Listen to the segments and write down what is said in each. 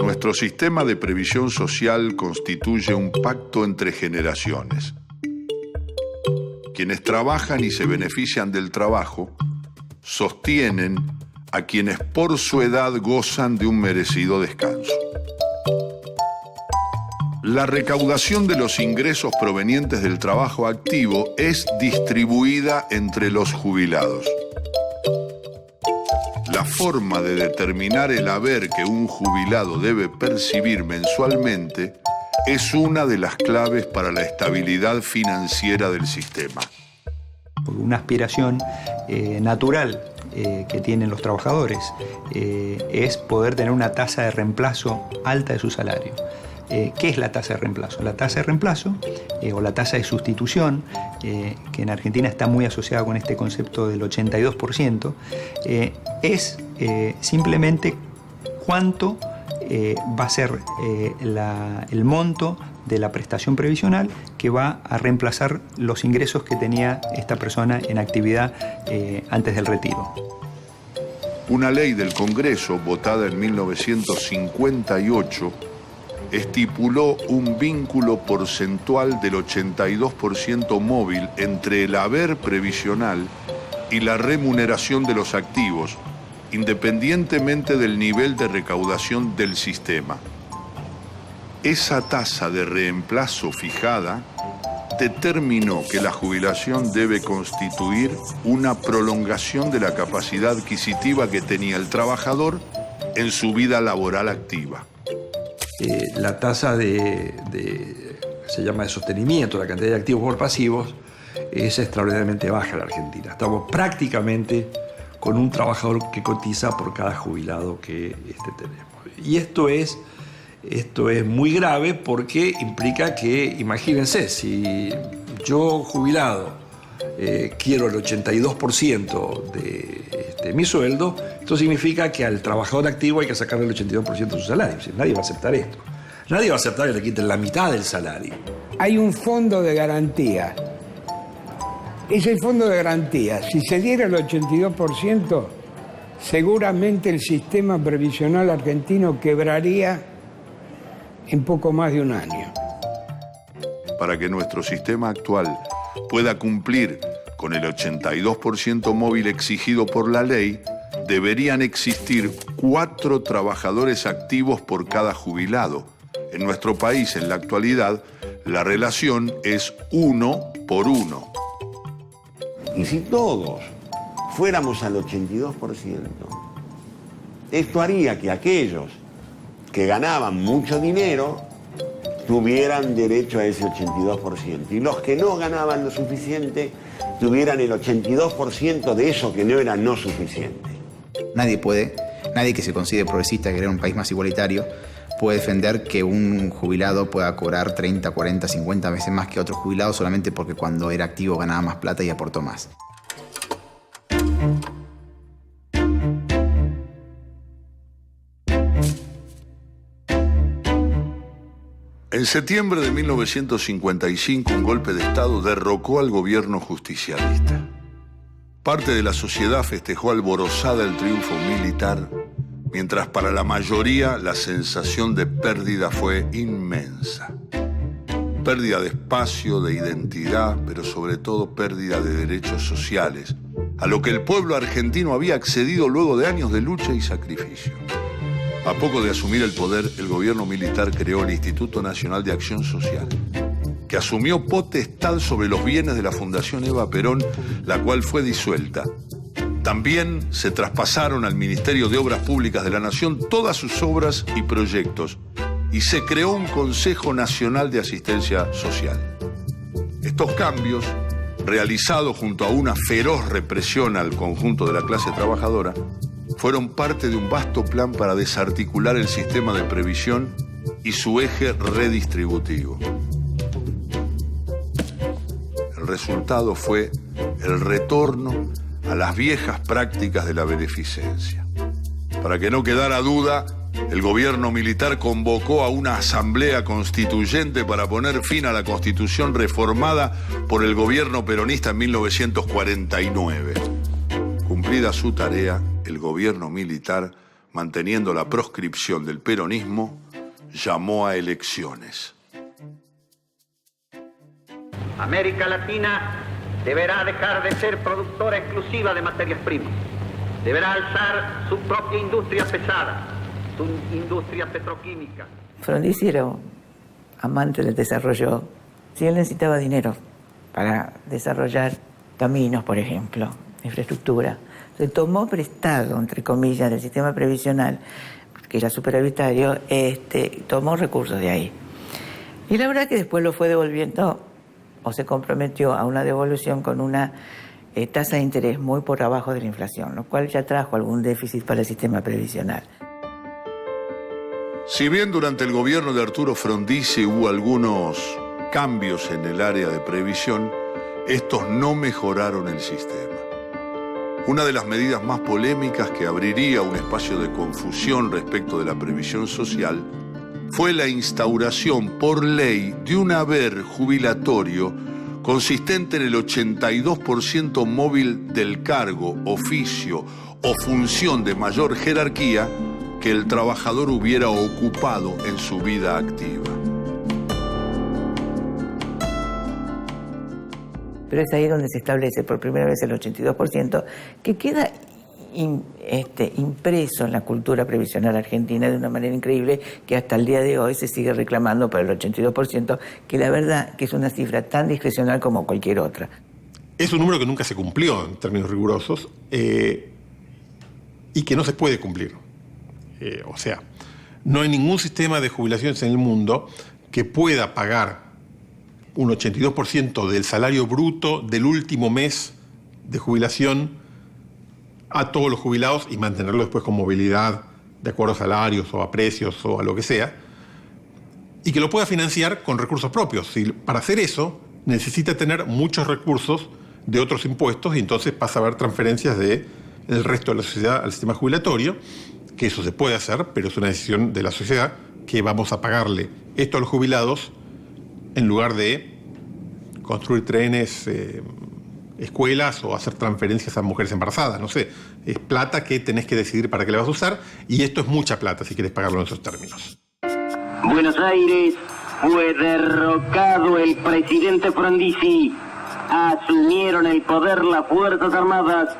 Nuestro sistema de previsión social constituye un pacto entre generaciones. Quienes trabajan y se benefician del trabajo sostienen a quienes por su edad gozan de un merecido descanso. La recaudación de los ingresos provenientes del trabajo activo es distribuida entre los jubilados. La forma de determinar el haber que un jubilado debe percibir mensualmente es una de las claves para la estabilidad financiera del sistema. Una aspiración natural que tienen los trabajadores es poder tener una tasa de reemplazo alta de su salario. ¿Qué es la tasa de reemplazo? La tasa de reemplazo o la tasa de sustitución, que en Argentina está muy asociada con este concepto del 82%, es simplemente cuánto va a ser el monto de la prestación previsional que va a reemplazar los ingresos que tenía esta persona en actividad antes del retiro. Una ley del Congreso, votada en 1958, estipuló un vínculo porcentual del 82% móvil entre el haber previsional y la remuneración de los activos, independientemente del nivel de recaudación del sistema. Esa tasa de reemplazo fijada determinó que la jubilación debe constituir una prolongación de la capacidad adquisitiva que tenía el trabajador en su vida laboral activa. La tasa se llama de sostenimiento, la cantidad de activos por pasivos, es extraordinariamente baja en la Argentina. Estamos prácticamente con un trabajador que cotiza por cada jubilado que tenemos. Y esto es muy grave porque implica que, imagínense, si yo jubilado quiero el 82% de mi sueldo, esto significa que al trabajador activo hay que sacarle el 82% de su salario. Nadie va a aceptar esto. Nadie va a aceptar que le quiten la mitad del salario. Hay un fondo de garantía. Ese fondo de garantía, si se diera el 82%, seguramente el sistema previsional argentino quebraría en poco más de un año. Para que nuestro sistema actual pueda cumplir con el 82% móvil exigido por la ley, deberían existir 4 trabajadores activos por cada jubilado. En nuestro país, en la actualidad, la relación es 1 por 1. Y si todos fuéramos al 82%, esto haría que aquellos que ganaban mucho dinero tuvieran derecho a ese 82%. Y los que no ganaban lo suficiente tuvieran el 82% de eso que no era no suficiente. Nadie que se considere progresista, que quiere un país más igualitario, puede defender que un jubilado pueda cobrar 30, 40, 50 veces más que otro jubilado solamente porque cuando era activo ganaba más plata y aportó más. En septiembre de 1955, un golpe de Estado derrocó al gobierno justicialista. Parte de la sociedad festejó alborozada el triunfo militar, mientras para la mayoría la sensación de pérdida fue inmensa. Pérdida de espacio, de identidad, pero sobre todo pérdida de derechos sociales, a lo que el pueblo argentino había accedido luego de años de lucha y sacrificio. A poco de asumir el poder, el gobierno militar creó el Instituto Nacional de Acción Social, que asumió potestad sobre los bienes de la Fundación Eva Perón, la cual fue disuelta. También se traspasaron al Ministerio de Obras Públicas de la Nación todas sus obras y proyectos, y se creó un Consejo Nacional de Asistencia Social. Estos cambios, realizados junto a una feroz represión al conjunto de la clase trabajadora, fueron parte de un vasto plan para desarticular el sistema de previsión y su eje redistributivo. El resultado fue el retorno a las viejas prácticas de la beneficencia. Para que no quedara duda, el gobierno militar convocó a una asamblea constituyente para poner fin a la Constitución reformada por el gobierno peronista en 1949. Cumplida su tarea, el gobierno militar manteniendo la proscripción del peronismo, llamó a elecciones. América Latina deberá dejar de ser productora exclusiva de materias primas. Deberá alzar su propia industria pesada, su industria petroquímica. Frondizi era amante del desarrollo. Si él necesitaba dinero para desarrollar caminos, por ejemplo, infraestructura, se tomó prestado, entre comillas, del sistema previsional, que era superavitario, tomó recursos de ahí. Y la verdad que después lo fue devolviendo, o se comprometió a una devolución con una tasa de interés muy por abajo de la inflación, lo cual ya trajo algún déficit para el sistema previsional. Si bien durante el gobierno de Arturo Frondizi hubo algunos cambios en el área de previsión, estos no mejoraron el sistema. Una de las medidas más polémicas que abriría un espacio de confusión respecto de la previsión social fue la instauración por ley de un haber jubilatorio consistente en el 82% móvil del cargo, oficio o función de mayor jerarquía que el trabajador hubiera ocupado en su vida activa. Pero es ahí donde se establece por primera vez el 82%, que queda impreso en la cultura previsional argentina de una manera increíble, que hasta el día de hoy se sigue reclamando por el 82%, que la verdad que es una cifra tan discrecional como cualquier otra. Es un número que nunca se cumplió en términos rigurosos y que no se puede cumplir. O sea, no hay ningún sistema de jubilaciones en el mundo que pueda pagar un 82% del salario bruto del último mes de jubilación a todos los jubilados y mantenerlo después con movilidad de acuerdo a salarios o a precios o a lo que sea, y que lo pueda financiar con recursos propios. Y para hacer eso necesita tener muchos recursos de otros impuestos y entonces pasa a haber transferencias del resto de la sociedad al sistema jubilatorio, que eso se puede hacer, pero es una decisión de la sociedad que vamos a pagarle esto a los jubilados en lugar de construir trenes, escuelas o hacer transferencias a mujeres embarazadas. No sé, es plata que tenés que decidir para qué la vas a usar, y esto es mucha plata si quieres pagarlo en esos términos. Buenos Aires, fue derrocado el presidente Frondizi. Asumieron el poder las Fuerzas Armadas.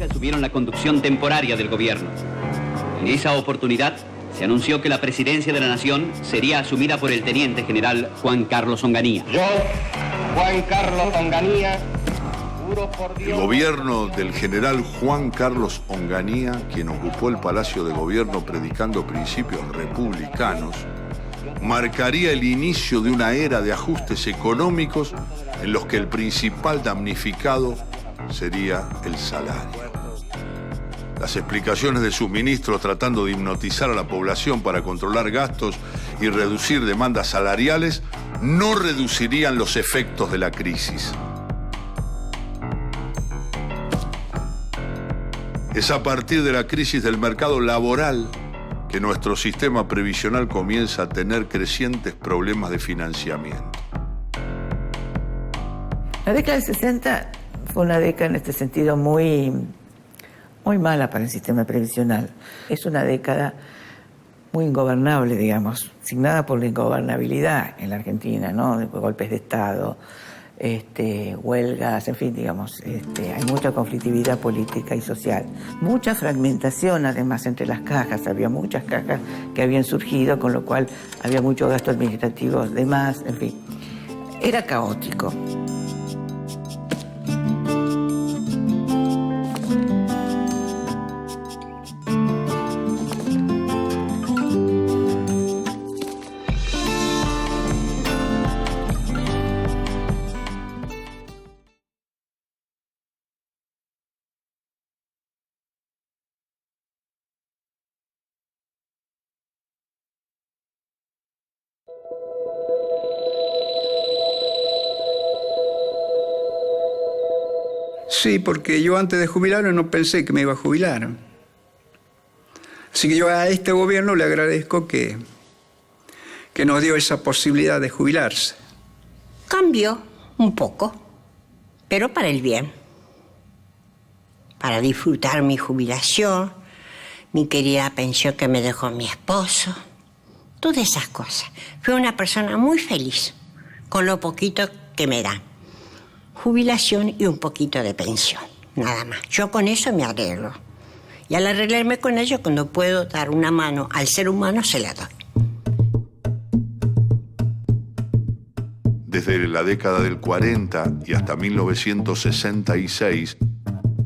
Asumieron la conducción temporaria del gobierno. En esa oportunidad se anunció que la presidencia de la nación sería asumida por el teniente general Juan Carlos Onganía. Yo, Juan Carlos Onganía, juro por Dios... El gobierno del general Juan Carlos Onganía, quien ocupó el Palacio de Gobierno predicando principios republicanos, marcaría el inicio de una era de ajustes económicos en los que el principal damnificado sería el salario. Las explicaciones de sus ministros tratando de hipnotizar a la población para controlar gastos y reducir demandas salariales no reducirían los efectos de la crisis. Es a partir de la crisis del mercado laboral que nuestro sistema previsional comienza a tener crecientes problemas de financiamiento. La década del 60 fue una década en este sentido muy mala para el sistema previsional. Es una década muy ingobernable, digamos, signada por la ingobernabilidad en la Argentina, ¿no? De golpes de Estado, huelgas, en fin, digamos, hay mucha conflictividad política y social. Mucha fragmentación, además, entre las cajas. Había muchas cajas que habían surgido, con lo cual había mucho gasto administrativo de más, en fin. Era caótico. Sí, porque yo antes de jubilarme no pensé que me iba a jubilar. Así que yo a este gobierno le agradezco que nos dio esa posibilidad de jubilarse. Cambió un poco, pero para el bien. Para disfrutar mi jubilación, mi querida pensión que me dejó mi esposo, todas esas cosas. Fui una persona muy feliz con lo poquito que me dan. Jubilación y un poquito de pensión, nada más. Yo con eso me arreglo. Y al arreglarme con ello, cuando puedo dar una mano al ser humano, se la doy. Desde la década del 40 y hasta 1966,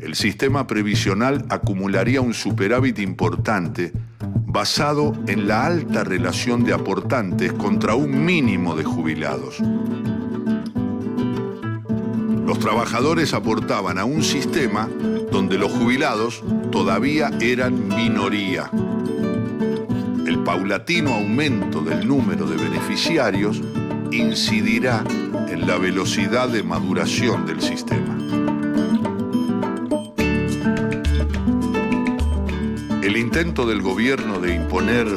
el sistema previsional acumularía un superávit importante basado en la alta relación de aportantes contra un mínimo de jubilados. Los trabajadores aportaban a un sistema donde los jubilados todavía eran minoría. El paulatino aumento del número de beneficiarios incidirá en la velocidad de maduración del sistema. El intento del gobierno de imponer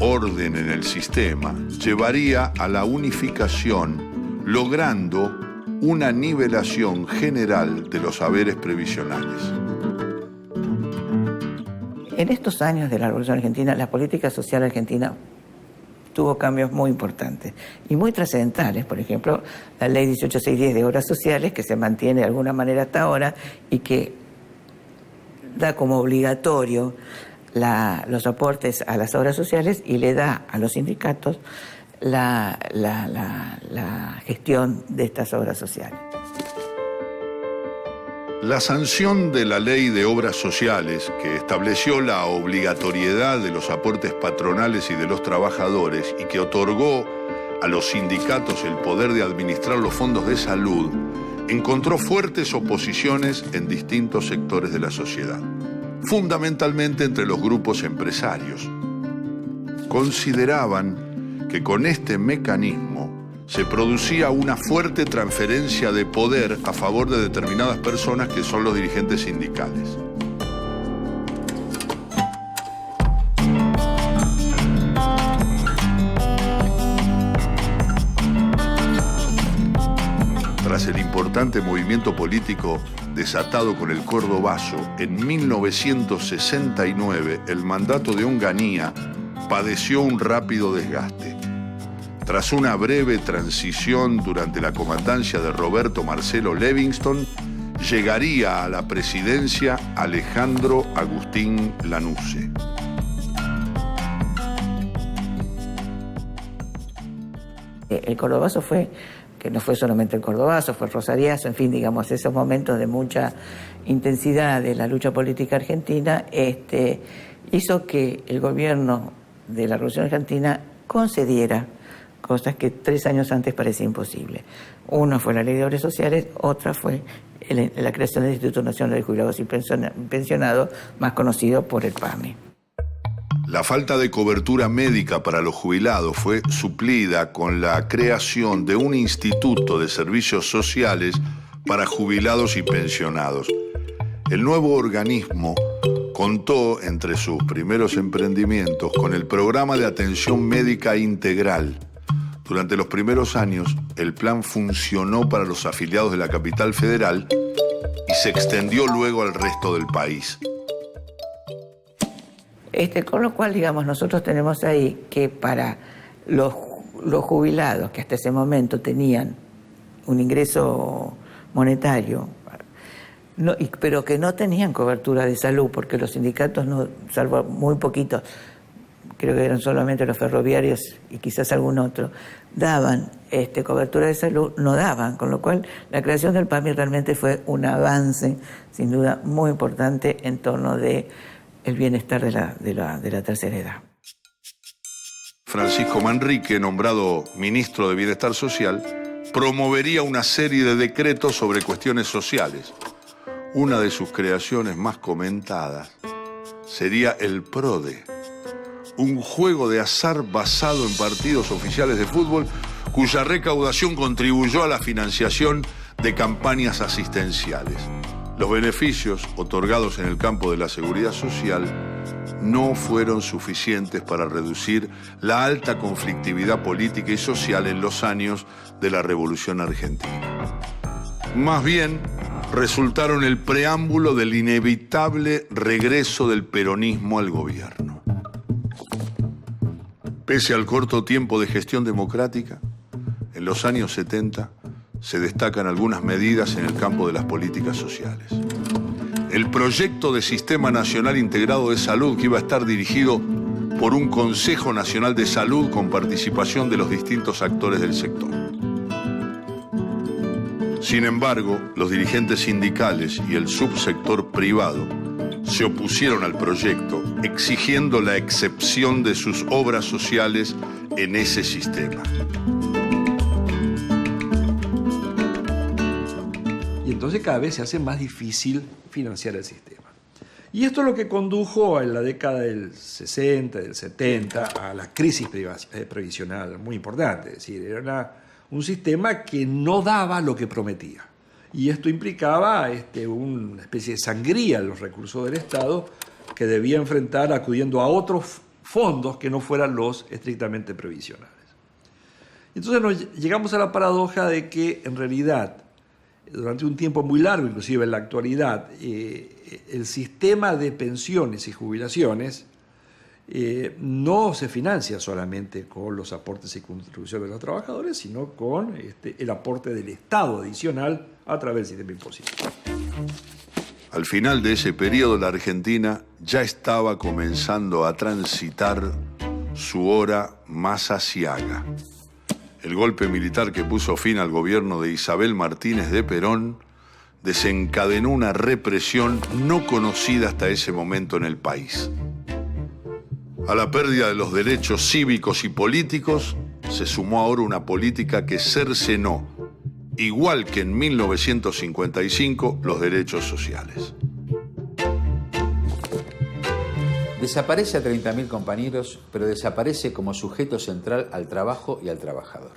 orden en el sistema llevaría a la unificación, logrando una nivelación general de los haberes previsionales. En estos años de la Revolución Argentina, la política social argentina tuvo cambios muy importantes y muy trascendentales. Por ejemplo, la ley 18610 de obras sociales, que se mantiene de alguna manera hasta ahora y que da como obligatorio los aportes a las obras sociales y le da a los sindicatos la gestión de estas obras sociales. La sanción de la Ley de Obras Sociales, que estableció la obligatoriedad de los aportes patronales y de los trabajadores y que otorgó a los sindicatos el poder de administrar los fondos de salud, encontró fuertes oposiciones en distintos sectores de la sociedad, fundamentalmente entre los grupos empresarios. Consideraban que con este mecanismo se producía una fuerte transferencia de poder a favor de determinadas personas que son los dirigentes sindicales. Tras el importante movimiento político desatado con el Cordobazo, en 1969 el mandato de Onganía padeció un rápido desgaste. Tras una breve transición durante la comandancia de Roberto Marcelo Levingston, llegaría a la presidencia Alejandro Agustín Lanusse. El Cordobazo que no fue solamente el Cordobazo, fue el Rosariazo, en fin, digamos, esos momentos de mucha intensidad de la lucha política argentina, hizo que el gobierno de la Revolución Argentina concediera cosas que 3 años antes parecía imposible. Una fue la Ley de Obras Sociales, otra fue la creación del Instituto Nacional de Jubilados y Pensionados, más conocido por el PAMI. La falta de cobertura médica para los jubilados fue suplida con la creación de un instituto de servicios sociales para jubilados y pensionados. El nuevo organismo contó, entre sus primeros emprendimientos, con el programa de atención médica integral. Durante los primeros años, el plan funcionó para los afiliados de la capital federal y se extendió luego al resto del país. Con lo cual, digamos, nosotros tenemos ahí que para los jubilados que hasta ese momento tenían un ingreso monetario, pero que no tenían cobertura de salud, porque los sindicatos, no, salvo muy poquitos, creo que eran solamente los ferroviarios y quizás algún otro, daban cobertura de salud, no daban, con lo cual la creación del PAMI realmente fue un avance, sin duda, muy importante en torno de el bienestar de la tercera edad. Francisco Manrique, nombrado ministro de Bienestar Social, promovería una serie de decretos sobre cuestiones sociales. Una de sus creaciones más comentadas sería el PRODE, un juego de azar basado en partidos oficiales de fútbol cuya recaudación contribuyó a la financiación de campañas asistenciales. Los beneficios otorgados en el campo de la seguridad social no fueron suficientes para reducir la alta conflictividad política y social en los años de la Revolución Argentina. Más bien, resultaron el preámbulo del inevitable regreso del peronismo al gobierno. Pese al corto tiempo de gestión democrática, en los años 70 se destacan algunas medidas en el campo de las políticas sociales. El proyecto de Sistema Nacional Integrado de Salud, que iba a estar dirigido por un Consejo Nacional de Salud con participación de los distintos actores del sector. Sin embargo, los dirigentes sindicales y el subsector privado se opusieron al proyecto, exigiendo la excepción de sus obras sociales en ese sistema. Y entonces cada vez se hace más difícil financiar el sistema. Y esto es lo que condujo en la década del 60, del 70, a la crisis previsional muy importante. Es decir, era un sistema que no daba lo que prometía. Y esto implicaba una especie de sangría en los recursos del Estado que debía enfrentar acudiendo a otros fondos que no fueran los estrictamente previsionales. Entonces llegamos a la paradoja de que en realidad, durante un tiempo muy largo, inclusive en la actualidad, el sistema de pensiones y jubilaciones no se financia solamente con los aportes y contribuciones de los trabajadores, sino con el aporte del Estado adicional a través del sistema impositivo. Al final de ese periodo, la Argentina ya estaba comenzando a transitar su hora más aciaga. El golpe militar que puso fin al gobierno de Isabel Martínez de Perón desencadenó una represión no conocida hasta ese momento en el país. A la pérdida de los derechos cívicos y políticos se sumó ahora una política que cercenó, igual que en 1955, los derechos sociales. Desaparece a 30.000 compañeros, pero desaparece como sujeto central al trabajo y al trabajador.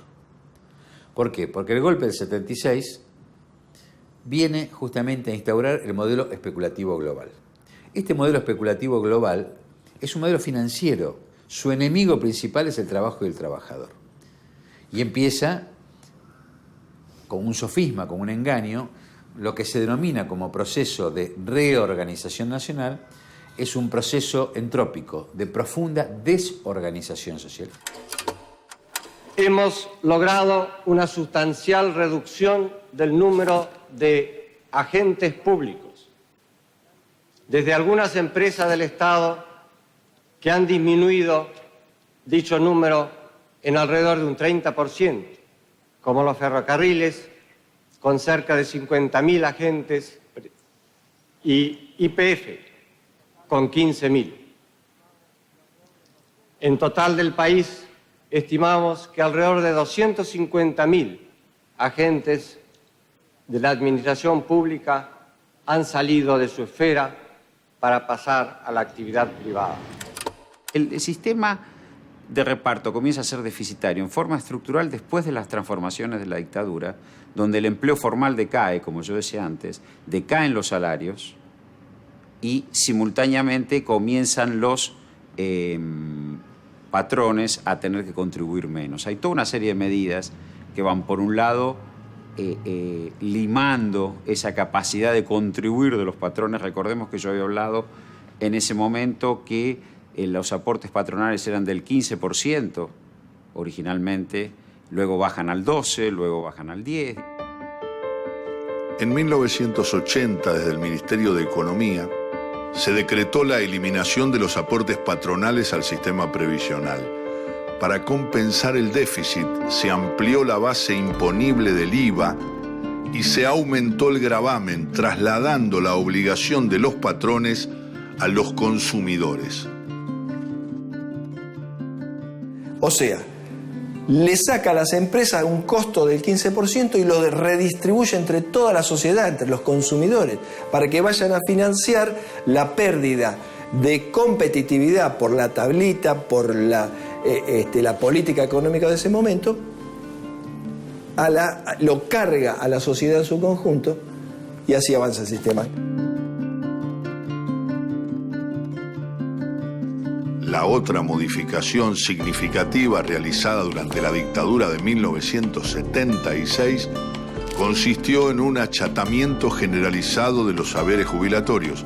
¿Por qué? Porque el golpe del 76 viene justamente a instaurar el modelo especulativo global. Este modelo especulativo global es un modelo financiero. Su enemigo principal es el trabajo y el trabajador. Y empieza con un sofisma, con un engaño, lo que se denomina como proceso de reorganización nacional. Es un proceso entrópico de profunda desorganización social. Hemos logrado una sustancial reducción del número de agentes públicos. Desde algunas empresas del Estado que han disminuido dicho número en alrededor de un 30%, como los ferrocarriles, con cerca de 50.000 agentes, y YPF, con 15.000. En total del país, estimamos que alrededor de 250.000 agentes de la administración pública han salido de su esfera para pasar a la actividad privada. El sistema de reparto comienza a ser deficitario en forma estructural después de las transformaciones de la dictadura, donde el empleo formal decae, como yo decía antes, decaen los salarios y simultáneamente comienzan los patrones a tener que contribuir menos. Hay toda una serie de medidas que van, por un lado, limando esa capacidad de contribuir de los patrones. Recordemos que yo había hablado en ese momento que los aportes patronales eran del 15% originalmente, luego bajan al 12%, luego bajan al 10%. En 1980, desde el Ministerio de Economía, se decretó la eliminación de los aportes patronales al sistema previsional. Para compensar el déficit, se amplió la base imponible del IVA y se aumentó el gravamen, trasladando la obligación de los patrones a los consumidores. O sea, le saca a las empresas un costo del 15% y lo redistribuye entre toda la sociedad, entre los consumidores, para que vayan a financiar la pérdida de competitividad por la tablita, por la política económica de ese momento, lo carga a la sociedad en su conjunto y así avanza el sistema. La otra modificación significativa realizada durante la dictadura de 1976 consistió en un achatamiento generalizado de los saberes jubilatorios.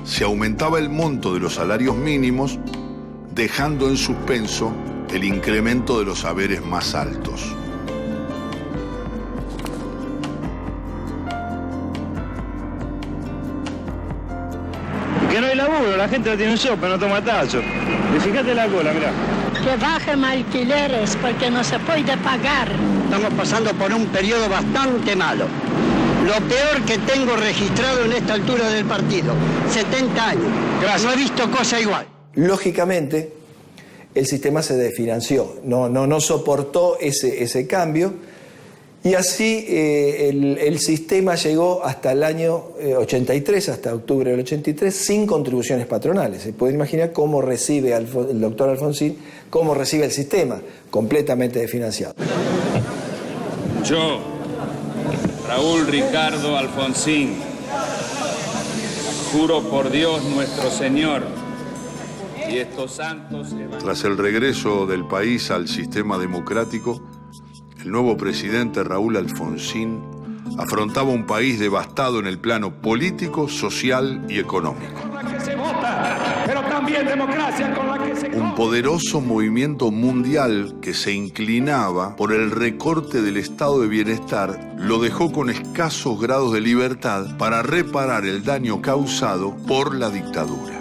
Se aumentaba el monto de los salarios mínimos, dejando en suspenso el incremento de los saberes más altos. Que no hay laburo, la gente no tiene un sopa, no toma tacho. Y fíjate la cola, mirá. Que bajen alquileres porque no se puede pagar. Estamos pasando por un periodo bastante malo. Lo peor que tengo registrado en esta altura del partido. 70 años. Gracias. No he visto cosa igual. Lógicamente, el sistema se desfinanció. No soportó ese cambio. Y así el sistema llegó hasta el año 83, hasta octubre del 83, sin contribuciones patronales. Se puede imaginar cómo recibe el doctor Alfonsín, cómo recibe el sistema, completamente desfinanciado. Yo, Raúl Ricardo Alfonsín, juro por Dios nuestro Señor y estos santos... Tras el regreso del país al sistema democrático, el nuevo presidente Raúl Alfonsín afrontaba un país devastado en el plano político, social y económico. Un poderoso movimiento mundial que se inclinaba por el recorte del estado de bienestar lo dejó con escasos grados de libertad para reparar el daño causado por la dictadura.